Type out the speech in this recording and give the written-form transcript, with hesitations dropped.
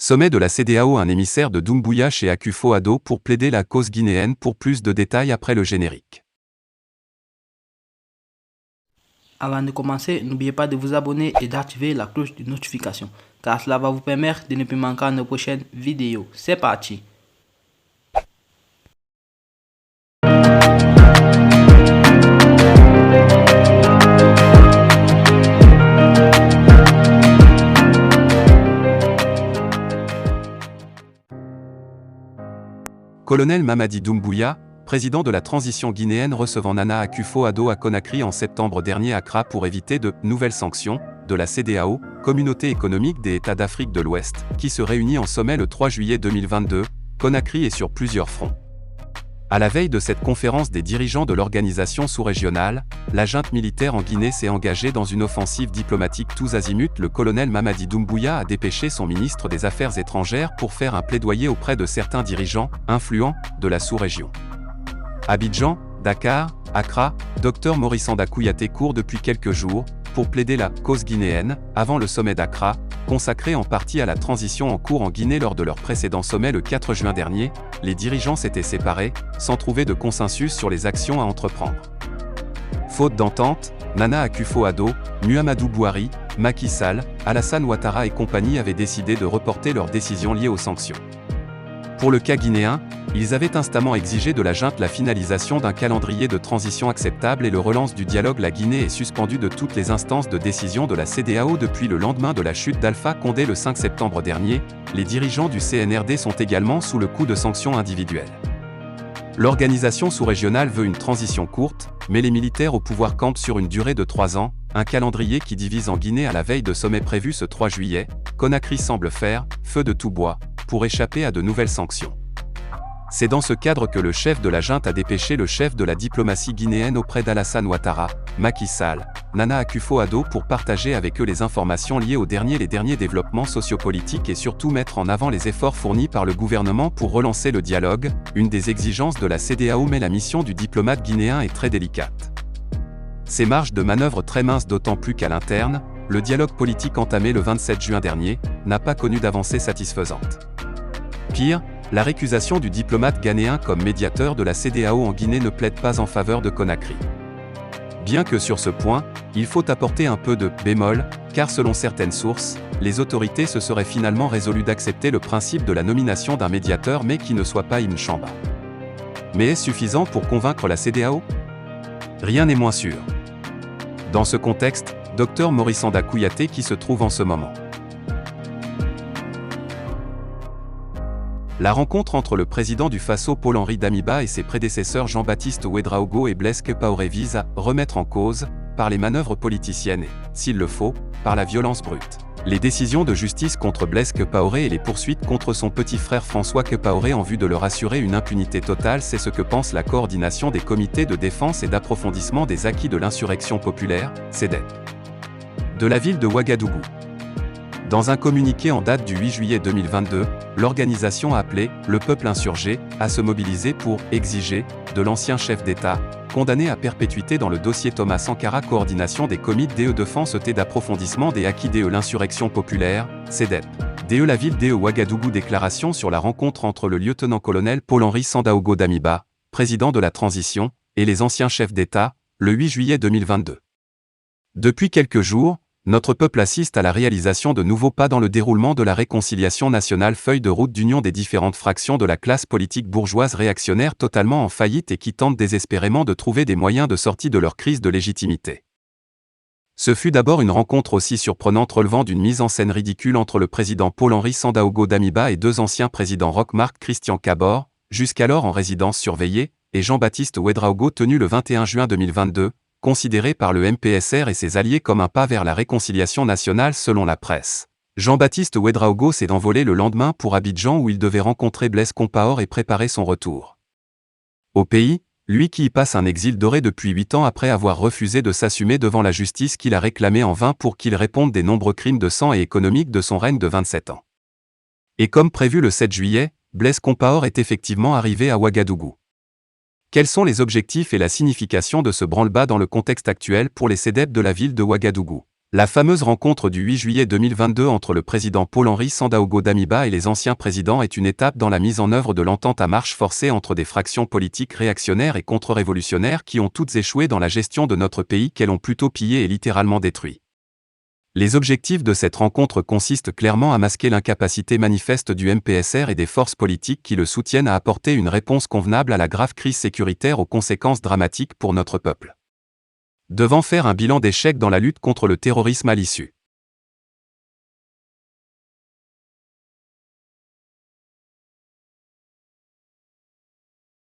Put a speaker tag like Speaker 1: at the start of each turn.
Speaker 1: Sommet de la CEDEAO, un émissaire de Doumbouya chez Akufo-Addo pour plaider la cause guinéenne. Pour plus de détails après le générique.
Speaker 2: Avant de commencer, n'oubliez pas de vous abonner et d'activer la cloche de notification, car cela va vous permettre de ne plus manquer nos prochaines vidéos. C'est parti!
Speaker 1: Colonel Mamadi Doumbouya, président de la transition guinéenne, recevant Nana Akufo-Addo à Conakry en septembre dernier à Accra pour éviter de nouvelles sanctions de la CEDEAO, Communauté économique des États d'Afrique de l'Ouest, qui se réunit en sommet le 3 juillet 2022. Conakry est sur plusieurs fronts. À la veille de cette conférence des dirigeants de l'organisation sous-régionale, la junte militaire en Guinée s'est engagée dans une offensive diplomatique tous azimuts. Le colonel Mamadi Doumbouya a dépêché son ministre des Affaires étrangères pour faire un plaidoyer auprès de certains dirigeants influents de la sous-région. Abidjan, Dakar, Accra, Dr Maurice Sanda Kouyaté court depuis quelques jours pour plaider la cause guinéenne avant le sommet d'Accra, consacré en partie à la transition en cours en Guinée. Lors de leur précédent sommet le 4 juin dernier, les dirigeants s'étaient séparés, sans trouver de consensus sur les actions à entreprendre. Faute d'entente, Nana Akufo-Addo, Muhammadu Buhari, Macky Sall, Alassane Ouattara et compagnie avaient décidé de reporter leurs décisions liées aux sanctions. Pour le cas guinéen, ils avaient instamment exigé de la junte la finalisation d'un calendrier de transition acceptable et le relance du dialogue. La Guinée est suspendue de toutes les instances de décision de la CEDEAO depuis le lendemain de la chute d'Alpha Condé le 5 septembre dernier. Les dirigeants du CNRD sont également sous le coup de sanctions individuelles. L'organisation sous-régionale veut une transition courte, mais les militaires au pouvoir campent sur une durée de 3 ans, un calendrier qui divise en Guinée. À la veille de sommet prévu ce 3 juillet, Conakry semble faire feu de tout bois pour échapper à de nouvelles sanctions. C'est dans ce cadre que le chef de la junte a dépêché le chef de la diplomatie guinéenne auprès d'Alassane Ouattara, Macky Sall, Nana Akufo-Addo pour partager avec eux les informations liées les derniers développements sociopolitiques et surtout mettre en avant les efforts fournis par le gouvernement pour relancer le dialogue, une des exigences de la CEDEAO. Mais la mission du diplomate guinéen est très délicate. Ses marges de manœuvre très minces, d'autant plus qu'à l'interne, le dialogue politique entamé le 27 juin dernier n'a pas connu d'avancée satisfaisante. Pire, la récusation du diplomate ghanéen comme médiateur de la CEDEAO en Guinée ne plaide pas en faveur de Conakry. Bien que sur ce point, il faut apporter un peu de bémol, car selon certaines sources, les autorités se seraient finalement résolues d'accepter le principe de la nomination d'un médiateur mais qui ne soit pas in chamba. Mais est-ce suffisant pour convaincre la CEDEAO? Rien n'est moins sûr. Dans ce contexte, Dr Maurice Sanda Kouyaté qui se trouve en ce moment. La rencontre entre le président du Faso Paul-Henri Damiba et ses prédécesseurs Jean-Baptiste Ouédraogo et Blaise Compaoré vise à remettre en cause, par les manœuvres politiciennes et, s'il le faut, par la violence brute, les décisions de justice contre Blaise Compaoré et les poursuites contre son petit frère François Compaoré en vue de leur assurer une impunité totale. C'est ce que pense la coordination des comités de défense et d'approfondissement des acquis de l'insurrection populaire, CEDEP, de la ville de Ouagadougou. Dans un communiqué en date du 8 juillet 2022, l'organisation a appelé le peuple insurgé à se mobiliser pour exiger de l'ancien chef d'État, condamné à perpétuité dans le dossier Thomas Sankara, coordination des comités de défense et d'approfondissement des acquis de l'insurrection populaire, CEDEP. La ville de Ouagadougou. Déclaration sur la rencontre entre le lieutenant-colonel Paul-Henri Sandaogo Damiba, président de la transition, et les anciens chefs d'État, le 8 juillet 2022. Depuis quelques jours, notre peuple assiste à la réalisation de nouveaux pas dans le déroulement de la réconciliation nationale, feuille de route d'union des différentes fractions de la classe politique bourgeoise réactionnaire totalement en faillite et qui tentent désespérément de trouver des moyens de sortie de leur crise de légitimité. Ce fut d'abord une rencontre aussi surprenante relevant d'une mise en scène ridicule entre le président Paul-Henri Sandaogo Damiba et deux anciens présidents Roch-Marc Christian Kabore, jusqu'alors en résidence surveillée, et Jean-Baptiste Ouédraogo, tenu le 21 juin 2022, considéré par le MPSR et ses alliés comme un pas vers la réconciliation nationale selon la presse. Jean-Baptiste Ouédraogo s'est envolé le lendemain pour Abidjan où il devait rencontrer Blaise Compaoré et préparer son retour au pays, lui qui y passe un exil doré depuis 8 ans après avoir refusé de s'assumer devant la justice qu'il a réclamé en vain pour qu'il réponde des nombreux crimes de sang et économiques de son règne de 27 ans. Et comme prévu le 7 juillet, Blaise Compaoré est effectivement arrivé à Ouagadougou. Quels sont les objectifs et la signification de ce branle-bas dans le contexte actuel pour les CEDEP de la ville de Ouagadougou? La fameuse rencontre du 8 juillet 2022 entre le président Paul-Henri Sandaogo Damiba et les anciens présidents est une étape dans la mise en œuvre de l'entente à marche forcée entre des fractions politiques réactionnaires et contre-révolutionnaires qui ont toutes échoué dans la gestion de notre pays, qu'elles ont plutôt pillé et littéralement détruit. Les objectifs de cette rencontre consistent clairement à masquer l'incapacité manifeste du MPSR et des forces politiques qui le soutiennent à apporter une réponse convenable à la grave crise sécuritaire aux conséquences dramatiques pour notre peuple. Devant faire un bilan d'échec dans la lutte contre le terrorisme à l'issue